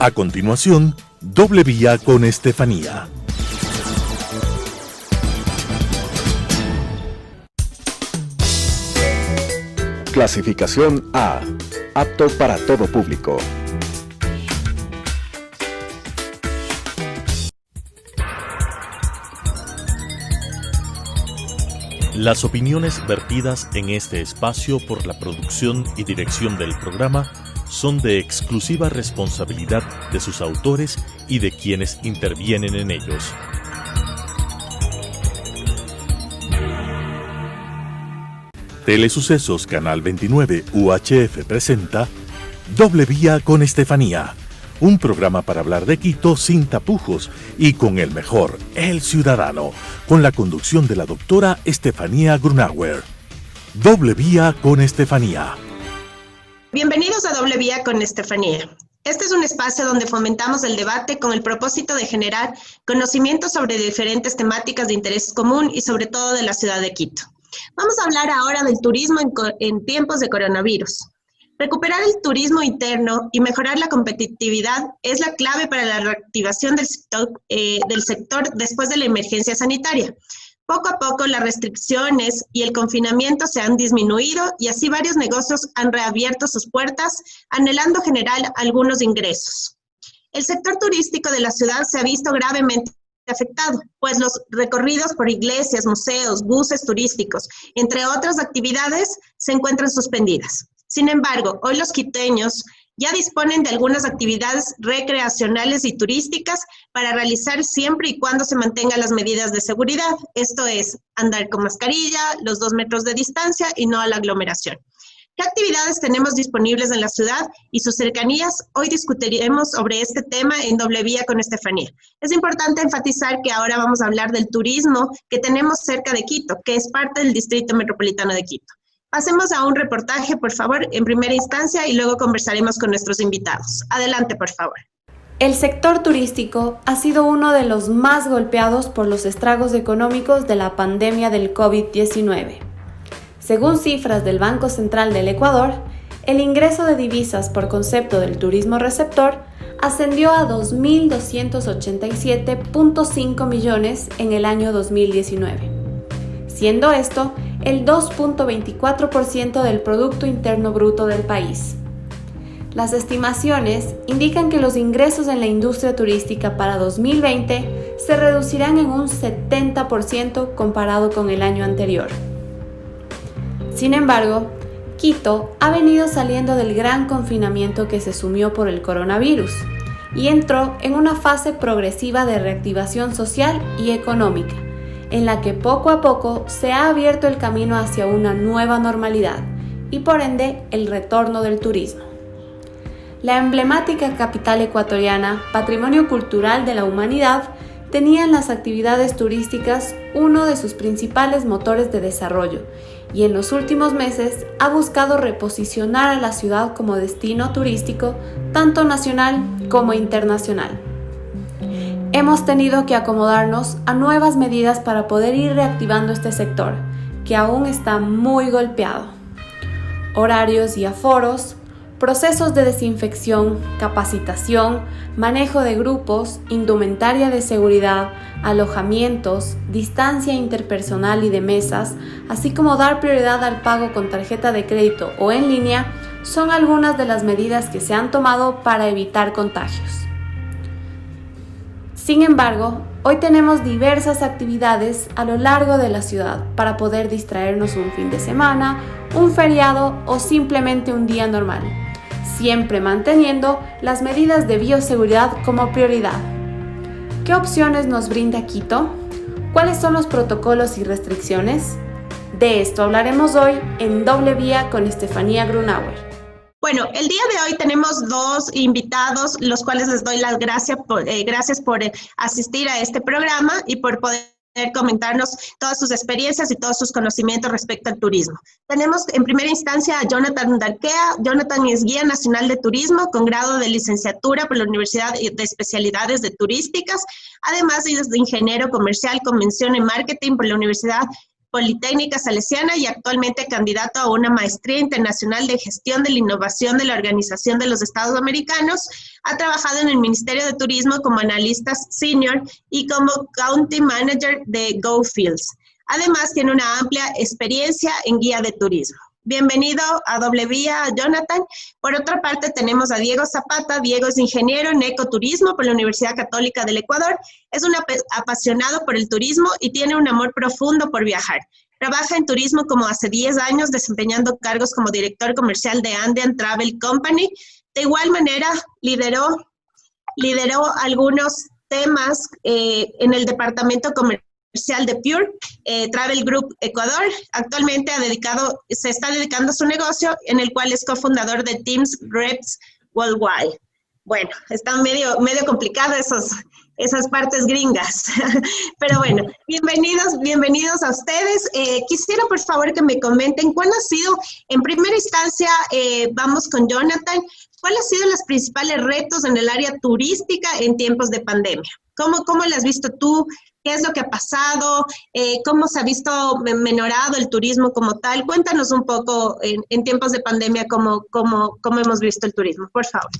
A continuación, Doble Vía con Estefanía. Clasificación A. Apto para todo público. Las opiniones vertidas en este espacio por la producción y dirección del programa son de exclusiva responsabilidad de sus autores y de quienes intervienen en ellos. Telesucesos Canal 29 UHF presenta Doble Vía con Estefanía, un programa para hablar de Quito sin tapujos y con el mejor, el ciudadano, con la conducción de la doctora Estefanía Grunauer. Doble Vía con Estefanía. Bienvenidos a Doble Vía con Estefanía. Este es un espacio donde fomentamos el debate con el propósito de generar conocimiento sobre diferentes temáticas de interés común y sobre todo de la ciudad de Quito. Vamos a hablar ahora del turismo en tiempos de coronavirus. Recuperar el turismo interno y mejorar la competitividad es la clave para la reactivación del sector después de la emergencia sanitaria. Poco a poco las restricciones y el confinamiento se han disminuido y así varios negocios han reabierto sus puertas, anhelando generar algunos ingresos. El sector turístico de la ciudad se ha visto gravemente afectado, pues los recorridos por iglesias, museos, buses turísticos, entre otras actividades, se encuentran suspendidas. Sin embargo, hoy los quiteños ya disponen de algunas actividades recreacionales y turísticas para realizar siempre y cuando se mantengan las medidas de seguridad. Esto es, andar con mascarilla, los 2 metros de distancia y no a la aglomeración. ¿Qué actividades tenemos disponibles en la ciudad y sus cercanías? Hoy discutiremos sobre este tema en Doble Vía con Estefanía. Es importante enfatizar que ahora vamos a hablar del turismo que tenemos cerca de Quito, que es parte del Distrito Metropolitano de Quito. Pasemos a un reportaje, por favor, en primera instancia y luego conversaremos con nuestros invitados. Adelante, por favor. El sector turístico ha sido uno de los más golpeados por los estragos económicos de la pandemia del COVID-19. Según cifras del Banco Central del Ecuador, el ingreso de divisas por concepto del turismo receptor ascendió a 2.287.5 millones en el año 2019, siendo esto el 2.24% del Producto Interno Bruto del país. Las estimaciones indican que los ingresos en la industria turística para 2020 se reducirán en un 70% comparado con el año anterior. Sin embargo, Quito ha venido saliendo del gran confinamiento que se sumió por el coronavirus y entró en una fase progresiva de reactivación social y económica, en la que poco a poco se ha abierto el camino hacia una nueva normalidad y por ende el retorno del turismo. La emblemática capital ecuatoriana, patrimonio cultural de la humanidad, tenía en las actividades turísticas uno de sus principales motores de desarrollo y en los últimos meses ha buscado reposicionar a la ciudad como destino turístico tanto nacional como internacional. Hemos tenido que acomodarnos a nuevas medidas para poder ir reactivando este sector, que aún está muy golpeado. Horarios y aforos, procesos de desinfección, capacitación, manejo de grupos, indumentaria de seguridad, alojamientos, distancia interpersonal y de mesas, así como dar prioridad al pago con tarjeta de crédito o en línea, son algunas de las medidas que se han tomado para evitar contagios. Sin embargo, hoy tenemos diversas actividades a lo largo de la ciudad para poder distraernos un fin de semana, un feriado o simplemente un día normal, siempre manteniendo las medidas de bioseguridad como prioridad. ¿Qué opciones nos brinda Quito? ¿Cuáles son los protocolos y restricciones? De esto hablaremos hoy en Doble Vía con Estefanía Grunauer. Bueno, el día de hoy tenemos 2 invitados, los cuales les doy las gracias por asistir a este programa y por poder comentarnos todas sus experiencias y todos sus conocimientos respecto al turismo. Tenemos en primera instancia a Jonathan Darquea. Jonathan es guía nacional de turismo con grado de licenciatura por la Universidad de Especialidades de Turísticas. Además, es ingeniero comercial con mención en marketing por la Universidad Politécnica Salesiana y actualmente candidato a una maestría internacional de gestión de la innovación de la Organización de los Estados Americanos. Ha trabajado en el Ministerio de Turismo como analista senior y como County Manager de GoFields. Además, tiene una amplia experiencia en guía de turismo. Bienvenido a Doble Vía, Jonathan. Por otra parte, tenemos a Diego Zapata. Diego es ingeniero en ecoturismo por la Universidad Católica del Ecuador. Es un apasionado por el turismo y tiene un amor profundo por viajar. Trabaja en turismo como hace 10 años, desempeñando cargos como director comercial de Andean Travel Company. De igual manera, lideró algunos temas en el departamento comercial de Pure Travel Group Ecuador. Actualmente se está dedicando a su negocio, en el cual es cofundador de Teams Reps Worldwide. Bueno, están medio complicado esas partes gringas, pero bueno, bienvenidos a ustedes. Quisiera por favor que me comenten cuál ha sido, en primera instancia, vamos con Jonathan, ¿cuál ha sido los principales retos en el área turística en tiempos de pandemia? ¿Cómo lo has visto tú? ¿Qué es lo que ha pasado? ¿Cómo se ha visto menorado el turismo como tal? Cuéntanos un poco en tiempos de pandemia cómo hemos visto el turismo, por favor.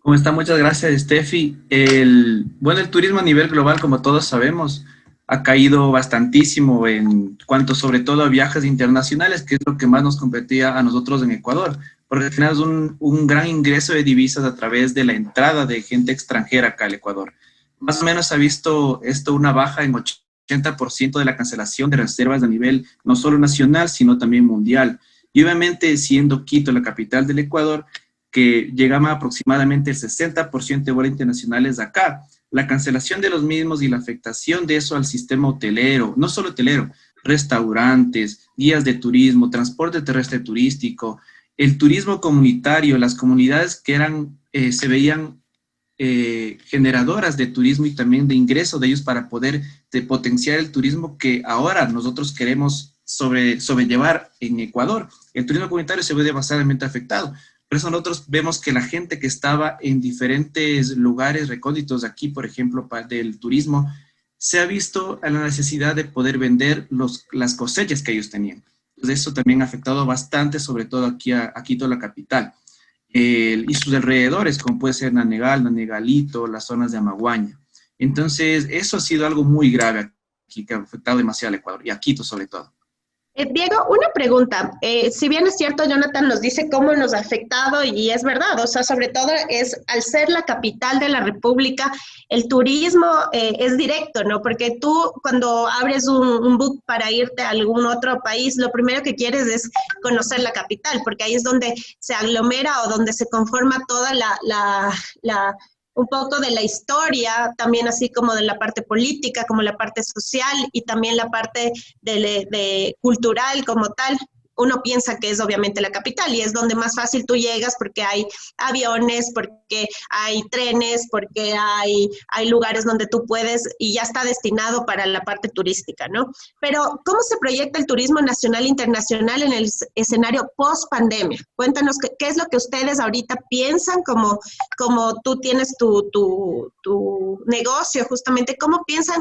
¿Cómo está? Muchas gracias, Steffi. El turismo a nivel global, como todos sabemos, ha caído bastantísimo en cuanto sobre todo a viajes internacionales, que es lo que más nos competía a nosotros en Ecuador, porque al final es un gran ingreso de divisas a través de la entrada de gente extranjera acá al Ecuador. Más o menos ha visto esto una baja en 80% de la cancelación de reservas a nivel no solo nacional, sino también mundial. Y obviamente, siendo Quito la capital del Ecuador, que llegaba aproximadamente el 60% de vuelos internacionales de acá, la cancelación de los mismos y la afectación de eso al sistema hotelero, no solo hotelero, restaurantes, guías de turismo, transporte terrestre turístico, el turismo comunitario, las comunidades que se veían generadoras de turismo y también de ingreso de ellos para poder potenciar el turismo que ahora nosotros queremos sobrellevar en Ecuador. El turismo comunitario se ve demasiadamente afectado. Por eso nosotros vemos que la gente que estaba en diferentes lugares recónditos aquí, por ejemplo, del turismo, se ha visto a la necesidad de poder vender las cosechas que ellos tenían. Entonces, eso también ha afectado bastante, sobre todo aquí a Quito, la capital. Y sus alrededores, como puede ser Nanegal, Nanegalito, las zonas de Amaguaña. Entonces, eso ha sido algo muy grave aquí, que ha afectado demasiado al Ecuador, y a Quito sobre todo. Diego, una pregunta. Si bien es cierto, Jonathan nos dice cómo nos ha afectado, y es verdad, o sea, sobre todo es al ser la capital de la República, el turismo es directo, ¿no? Porque tú cuando abres un book para irte a algún otro país, lo primero que quieres es conocer la capital, porque ahí es donde se aglomera o donde se conforma toda un poco de la historia, también así como de la parte política, como la parte social y también la parte de cultural como tal. Uno piensa que es obviamente la capital y es donde más fácil tú llegas porque hay aviones, porque hay trenes, porque hay lugares donde tú puedes y ya está destinado para la parte turística, ¿no? Pero, ¿cómo se proyecta el turismo nacional e internacional en el escenario post-pandemia? Cuéntanos qué es lo que ustedes ahorita piensan como tú tienes tu negocio, justamente, ¿cómo piensan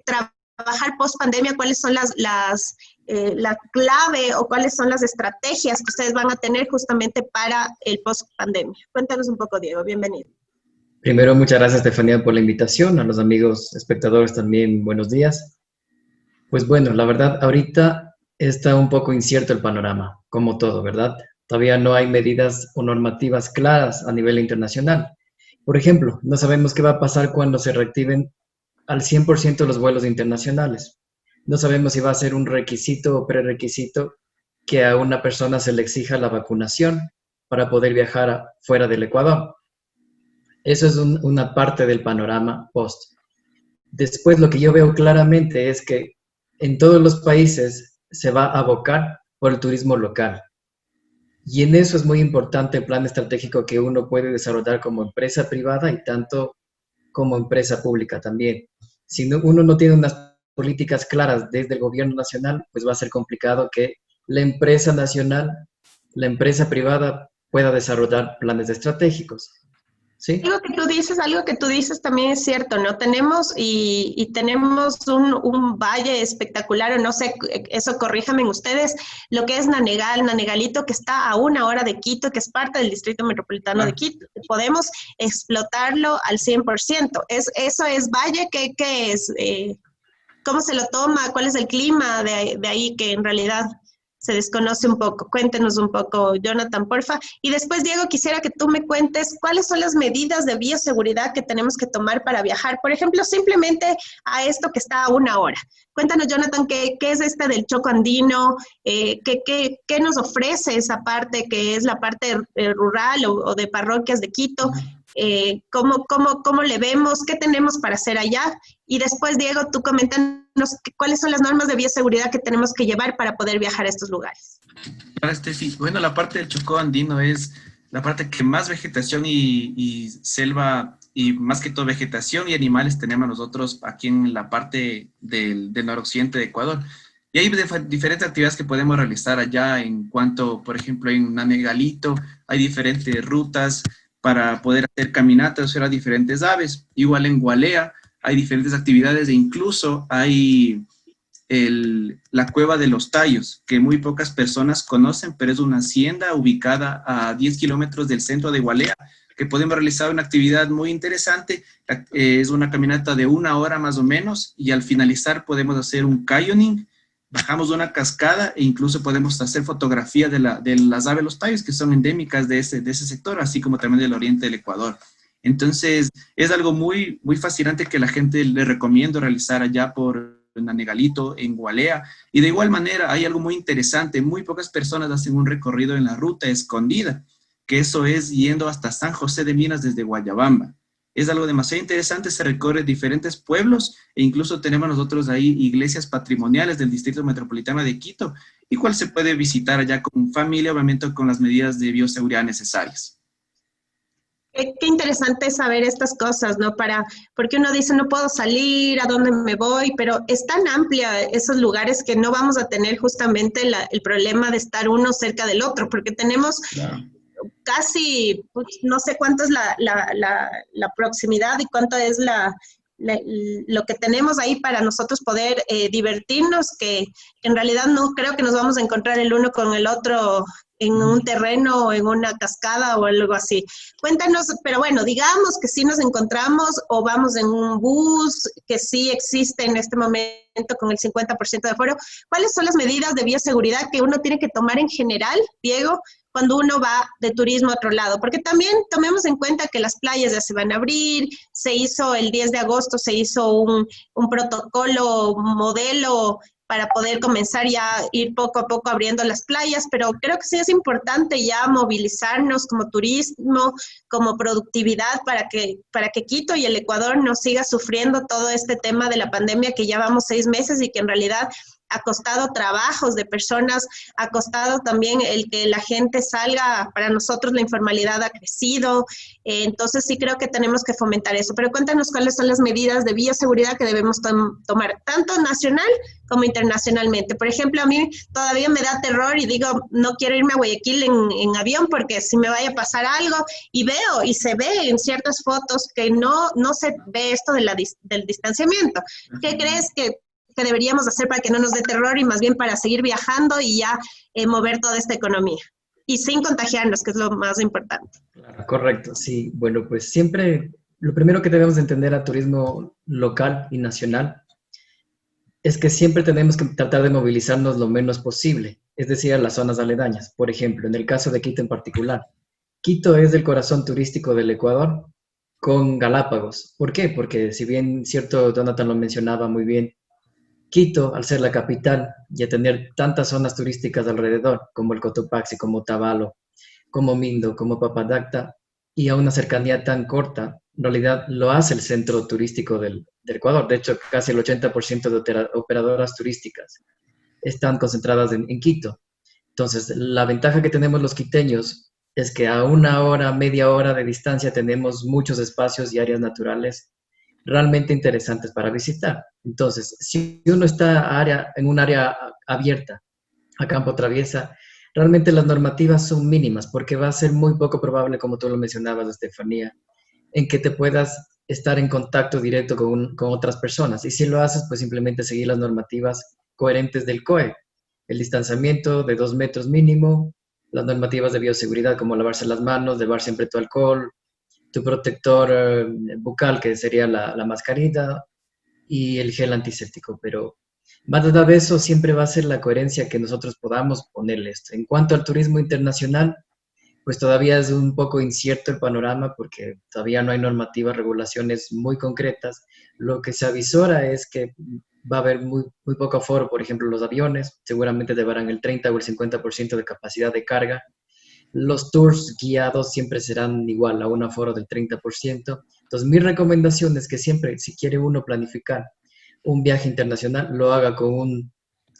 trabajar post-pandemia? ¿Cuáles son la clave o cuáles son las estrategias que ustedes van a tener justamente para el post-pandemia? Cuéntanos un poco, Diego. Bienvenido. Primero, muchas gracias, Estefanía, por la invitación. A los amigos espectadores también, buenos días. Pues bueno, la verdad, ahorita está un poco incierto el panorama, como todo, ¿verdad? Todavía no hay medidas o normativas claras a nivel internacional. Por ejemplo, no sabemos qué va a pasar cuando se reactiven al 100% los vuelos internacionales. No sabemos si va a ser un requisito o prerequisito que a una persona se le exija la vacunación para poder viajar fuera del Ecuador. Eso es una parte del panorama post. Después, lo que yo veo claramente es que en todos los países se va a abocar por el turismo local. Y en eso es muy importante el plan estratégico que uno puede desarrollar como empresa privada y tanto como empresa pública también. Si uno no tiene unas políticas claras desde el gobierno nacional, pues va a ser complicado que la empresa nacional, la empresa privada pueda desarrollar planes estratégicos. ¿Sí? Algo que tú dices también es cierto, ¿no? Tenemos y tenemos un valle espectacular, o no sé, eso corríjanme ustedes, lo que es Nanegalito, que está a 1 hora de Quito, que es parte del Distrito Metropolitano de Quito. Podemos explotarlo al 100%. Eso es valle, ¿qué es? ¿Cómo se lo toma? ¿Cuál es el clima de ahí que en realidad se desconoce un poco? Cuéntenos un poco, Jonathan, porfa. Y después, Diego, quisiera que tú me cuentes cuáles son las medidas de bioseguridad que tenemos que tomar para viajar. Por ejemplo, simplemente a esto que está a 1 hora. Cuéntanos, Jonathan, ¿qué es del Choco Andino? ¿Qué nos ofrece esa parte que es la parte rural o de parroquias de Quito? ¿Cómo le vemos? ¿Qué tenemos para hacer allá? Y después, Diego, tú coméntanos cuáles son las normas de bioseguridad que tenemos que llevar para poder viajar a estos lugares. Bueno, la parte del Chocó Andino es la parte que más vegetación y selva, y más que todo vegetación y animales tenemos nosotros aquí en la parte del noroccidente de Ecuador. Y hay diferentes actividades que podemos realizar allá en cuanto, por ejemplo, en Nanegalito hay diferentes rutas para poder hacer caminatas, ver a diferentes aves. Igual en Gualea hay diferentes actividades e incluso hay la Cueva de los Tallos, que muy pocas personas conocen, pero es una hacienda ubicada a 10 kilómetros del centro de Gualea, que podemos realizar una actividad muy interesante. Es una caminata de 1 hora más o menos, y al finalizar podemos hacer un canyoning, bajamos de una cascada e incluso podemos hacer fotografía de las aves de los tallos, que son endémicas de ese sector, así como también del oriente del Ecuador. Entonces, es algo muy, muy fascinante que la gente le recomiendo realizar allá por Nanegalito, en Gualea. Y de igual manera, hay algo muy interesante. Muy pocas personas hacen un recorrido en la ruta escondida, que eso es yendo hasta San José de Minas desde Guayabamba. Es algo demasiado interesante, se recorre diferentes pueblos e incluso tenemos nosotros ahí iglesias patrimoniales del Distrito Metropolitano de Quito, y cual se puede visitar allá con familia, obviamente con las medidas de bioseguridad necesarias. Qué interesante saber estas cosas, ¿no? Porque uno dice, no puedo salir, ¿a dónde me voy? Pero es tan amplia esos lugares que no vamos a tener justamente el problema de estar uno cerca del otro, porque tenemos casi, pues, no sé cuánto es la proximidad y cuánto es lo que tenemos ahí para nosotros poder divertirnos, que en realidad no creo que nos vamos a encontrar el uno con el otro en un terreno o en una cascada o algo así. Cuéntanos, pero bueno, digamos que sí nos encontramos o vamos en un bus que sí existe en este momento con el 50% de aforo. ¿Cuáles son las medidas de bioseguridad que uno tiene que tomar en general, Diego, cuando uno va de turismo a otro lado? Porque también tomemos en cuenta que las playas ya se van a abrir, se hizo el 10 de agosto, se hizo un protocolo modelo para poder comenzar ya a ir poco a poco abriendo las playas, pero creo que sí es importante ya movilizarnos como turismo, como productividad para que Quito y el Ecuador no siga sufriendo todo este tema de la pandemia, que ya vamos 6 meses y que en realidad ha costado trabajos de personas, ha costado también el que la gente salga. Para nosotros la informalidad ha crecido, entonces sí creo que tenemos que fomentar eso. Pero cuéntanos cuáles son las medidas de bioseguridad que debemos tomar, tanto nacional como internacionalmente. Por ejemplo, a mí todavía me da terror y digo, no quiero irme a Guayaquil en avión porque si me vaya a pasar algo, y veo y se ve en ciertas fotos que no se ve esto del distanciamiento. ¿Qué crees que deberíamos hacer para que no nos dé terror y más bien para seguir viajando y ya mover toda esta economía? Y sin contagiarnos, que es lo más importante. Claro, correcto, sí. Bueno, pues siempre lo primero que debemos entender a turismo local y nacional es que siempre tenemos que tratar de movilizarnos lo menos posible, es decir, a las zonas aledañas. Por ejemplo, en el caso de Quito en particular. Quito es el corazón turístico del Ecuador con Galápagos. ¿Por qué? Porque si bien cierto, Jonathan lo mencionaba muy bien, Quito, al ser la capital y a tener tantas zonas turísticas alrededor, como el Cotopaxi, como Tabalo, como Mindo, como Papandacta, y a una cercanía tan corta, en realidad lo hace el centro turístico del Ecuador. De hecho, casi el 80% de operadoras turísticas están concentradas en Quito. Entonces, la ventaja que tenemos los quiteños es que a 1 hora, media hora de distancia tenemos muchos espacios y áreas naturales realmente interesantes para visitar. Entonces, si uno está en un área abierta, a campo traviesa, realmente las normativas son mínimas porque va a ser muy poco probable, como tú lo mencionabas, Estefanía, en que te puedas estar en contacto directo con otras personas. Y si lo haces, pues simplemente seguir las normativas coherentes del COE. El distanciamiento de 2 metros mínimo, las normativas de bioseguridad como lavarse las manos, llevar siempre tu alcohol, tu protector bucal, que sería la mascarilla, y el gel antiséptico. Pero más allá de eso, siempre va a ser la coherencia que nosotros podamos ponerle esto. En cuanto al turismo internacional, pues todavía es un poco incierto el panorama porque todavía no hay normativas, regulaciones muy concretas. Lo que se avisora es que va a haber muy poco aforo, por ejemplo, los aviones, seguramente llevarán el 30 o el 50% de capacidad de carga. Los tours guiados siempre serán igual a un aforo del 30%. Entonces, mi recomendación es que siempre, si quiere uno planificar un viaje internacional, lo haga con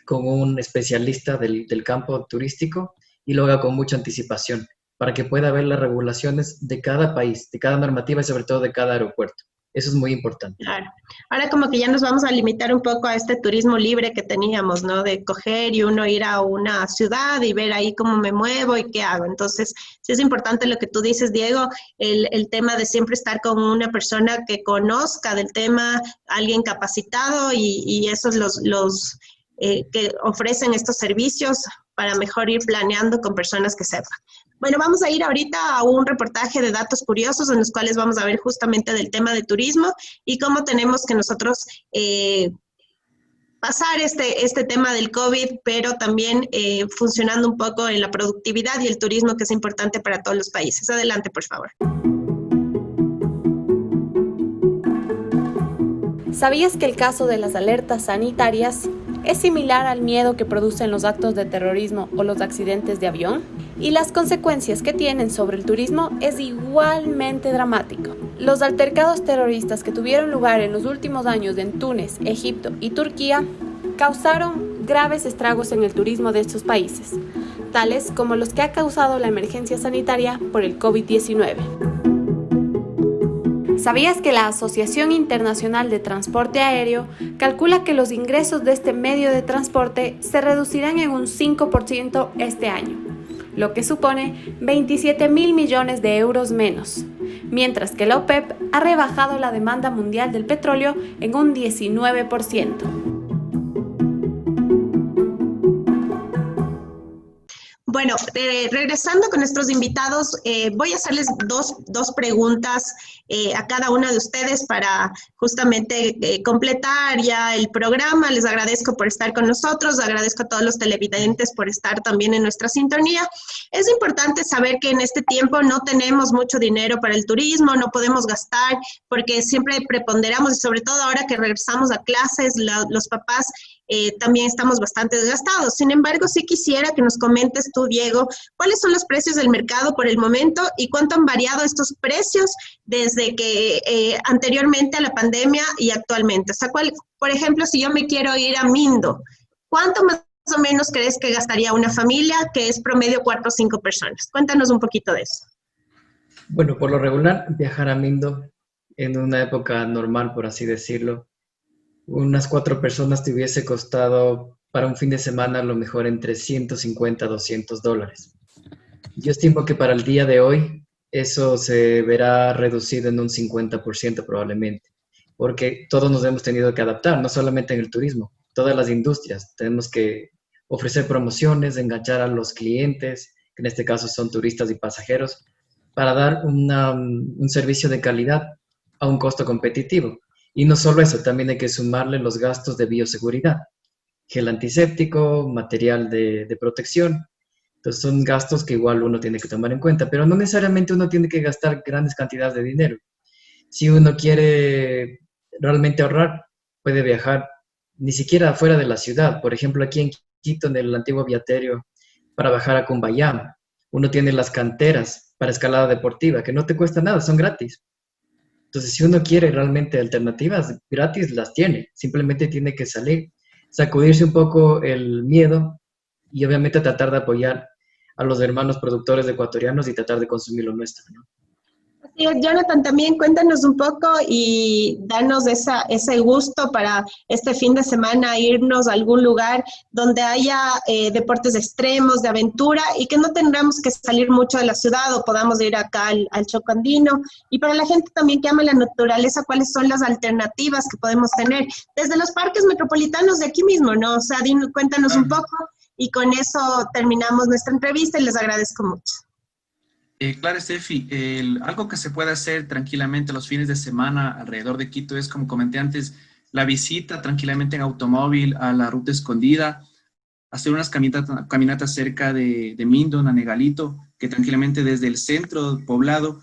un especialista del campo turístico y lo haga con mucha anticipación para que pueda ver las regulaciones de cada país, de cada normativa y sobre todo de cada aeropuerto. Eso es muy importante. Claro. Ahora como que ya nos vamos a limitar un poco a este turismo libre que teníamos, ¿no? De coger y uno ir a una ciudad y ver ahí cómo me muevo y qué hago. Entonces, sí es importante lo que tú dices, Diego, el tema de siempre estar con una persona que conozca del tema, alguien capacitado y esos los que ofrecen estos servicios para mejor ir planeando con personas que sepan. Bueno, vamos a ir ahorita a un reportaje de datos curiosos en los cuales vamos a ver justamente del tema de turismo y cómo tenemos que nosotros pasar este tema del COVID, pero también funcionando un poco en la productividad y el turismo que es importante para todos los países. Adelante, por favor. ¿Sabías que el caso de las alertas sanitarias es similar al miedo que producen los actos de terrorismo o los accidentes de avión? Y las consecuencias que tienen sobre el turismo es igualmente dramático. Los altercados terroristas que tuvieron lugar en los últimos años en Túnez, Egipto y Turquía causaron graves estragos en el turismo de estos países, tales como los que ha causado la emergencia sanitaria por el COVID-19. ¿Sabías que la Asociación Internacional de Transporte Aéreo calcula que los ingresos de este medio de transporte se reducirán en un 5% este año, lo que supone 27.000 millones de euros menos, mientras que la OPEP ha rebajado la demanda mundial del petróleo en un 19%. Bueno, regresando con nuestros invitados, voy a hacerles dos preguntas a cada una de ustedes para justamente completar ya el programa. Les agradezco por estar con nosotros, agradezco a todos los televidentes por estar también en nuestra sintonía. Es importante saber que en este tiempo no tenemos mucho dinero para el turismo, no podemos gastar porque siempre preponderamos y sobre todo ahora que regresamos a clases, los papás también estamos bastante desgastados. Sin embargo, sí quisiera que nos comentes tú, Diego, cuáles son los precios del mercado por el momento y cuánto han variado estos precios desde que anteriormente a la pandemia y actualmente. O sea, por ejemplo, si yo me quiero ir a Mindo, ¿cuánto más o menos crees que gastaría una familia que es promedio 4 o 5 personas? Cuéntanos un poquito de eso. Bueno, por lo regular, viajar a Mindo en una época normal, por así decirlo, unas 4 personas te hubiese costado para un fin de semana a lo mejor entre 150 a $200. Yo estimo que para el día de hoy eso se verá reducido en un 50% probablemente, porque todos nos hemos tenido que adaptar, no solamente en el turismo, todas las industrias. Tenemos que ofrecer promociones, enganchar a los clientes, que en este caso son turistas y pasajeros, para dar un servicio de calidad a un costo competitivo. Y no solo eso, también hay que sumarle los gastos de bioseguridad, gel antiséptico, material de protección. Entonces son gastos que igual uno tiene que tomar en cuenta, pero no necesariamente uno tiene que gastar grandes cantidades de dinero. Si uno quiere realmente ahorrar, puede viajar ni siquiera afuera de la ciudad. Por ejemplo, aquí en Quito, en el antiguo Viaterio, para bajar a Cumbayá, uno tiene las canteras para escalada deportiva, que no te cuesta nada, son gratis. Entonces, si uno quiere realmente alternativas gratis, las tiene. Simplemente tiene que salir, sacudirse un poco el miedo y obviamente tratar de apoyar a los hermanos productores ecuatorianos y tratar de consumir lo nuestro, ¿no? Así es, Jonathan, también cuéntanos un poco y danos ese gusto para este fin de semana irnos a algún lugar donde haya deportes extremos, de aventura y que no tengamos que salir mucho de la ciudad o podamos ir acá al Chocó Andino. Y para la gente también que ama la naturaleza, ¿cuáles son las alternativas que podemos tener? Desde los parques metropolitanos de aquí mismo, ¿no? O sea, cuéntanos un poco y con eso terminamos nuestra entrevista y les agradezco mucho. Claro, Steffi, algo que se puede hacer tranquilamente los fines de semana alrededor de Quito es, como comenté antes, la visita tranquilamente en automóvil a la Ruta Escondida, hacer unas caminatas cerca de Mindon, a Negalito, que tranquilamente desde el centro poblado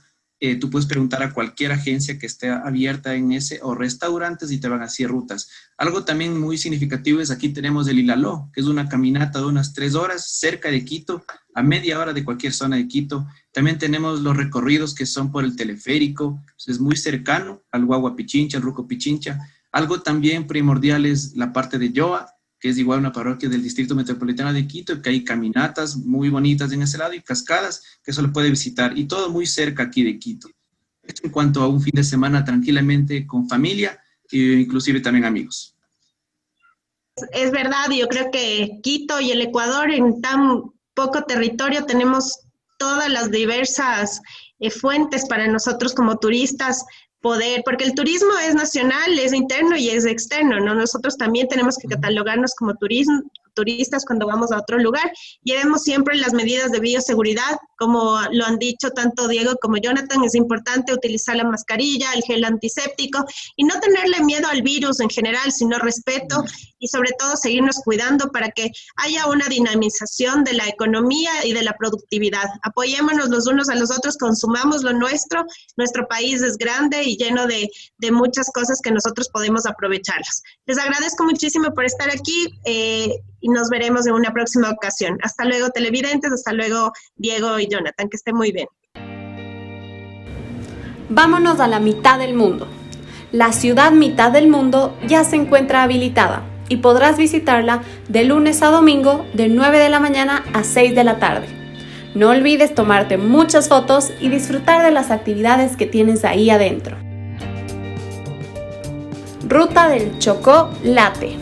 tú puedes preguntar a cualquier agencia que esté abierta en ese o restaurantes y te van a hacer rutas. Algo también muy significativo es aquí tenemos el Ilaló, que es una caminata de unas 3 horas cerca de Quito, a media hora de cualquier zona de Quito. También tenemos los recorridos que son por el teleférico, es muy cercano al Guagua Pichincha, al Ruco Pichincha. Algo también primordial es la parte de Yoa, que es igual una parroquia del Distrito Metropolitano de Quito, que hay caminatas muy bonitas en ese lado y cascadas que se lo puede visitar, y todo muy cerca aquí de Quito. Esto en cuanto a un fin de semana tranquilamente con familia e inclusive también amigos. Es verdad, yo creo que Quito y el Ecuador en tan poco territorio tenemos todas las diversas fuentes para nosotros como turistas poder, porque el turismo es nacional, es interno y es externo, ¿no? Nosotros también tenemos que catalogarnos como turistas cuando vamos a otro lugar. Llevemos siempre las medidas de bioseguridad, como lo han dicho tanto Diego como Jonathan, es importante utilizar la mascarilla, el gel antiséptico y no tenerle miedo al virus en general, sino respeto y sobre todo seguirnos cuidando para que haya una dinamización de la economía y de la productividad. Apoyémonos los unos a los otros, consumamos lo nuestro país es grande y lleno de muchas cosas que nosotros podemos aprovecharlas. Les agradezco muchísimo por estar aquí y nos veremos en una próxima ocasión. Hasta luego, televidentes, hasta luego, Diego y Jonathan, que estén muy bien. Vámonos a la mitad del mundo. La ciudad mitad del mundo ya se encuentra habilitada y podrás visitarla de lunes a domingo de 9 de la mañana a 6 de la tarde. No olvides tomarte muchas fotos y disfrutar de las actividades que tienes ahí adentro. Ruta del Chocó Late.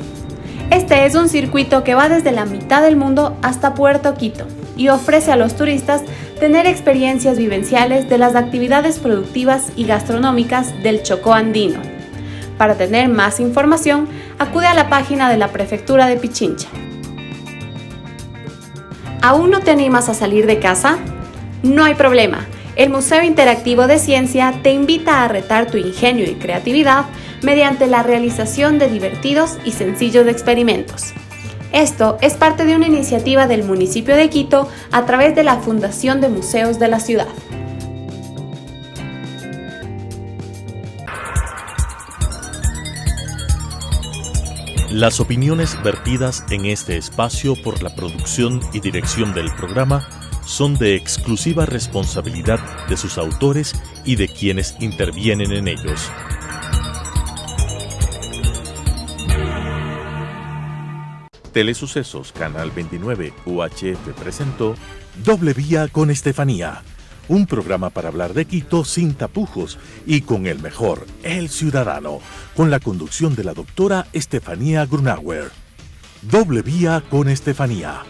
Este es un circuito que va desde la mitad del mundo hasta Puerto Quito y ofrece a los turistas tener experiencias vivenciales de las actividades productivas y gastronómicas del Chocó Andino. Para tener más información, acude a la página de la Prefectura de Pichincha. ¿Aún no te animas a salir de casa? No hay problema. El Museo Interactivo de Ciencia te invita a retar tu ingenio y creatividad mediante la realización de divertidos y sencillos experimentos. Esto es parte de una iniciativa del municipio de Quito a través de la Fundación de Museos de la Ciudad. Las opiniones vertidas en este espacio por la producción y dirección del programa son de exclusiva responsabilidad de sus autores y de quienes intervienen en ellos. Telesucesos Canal 29 UHF presentó Doble Vía con Estefanía, un programa para hablar de Quito sin tapujos y con el mejor, el ciudadano, con la conducción de la doctora Estefanía Grunauer. Doble Vía con Estefanía.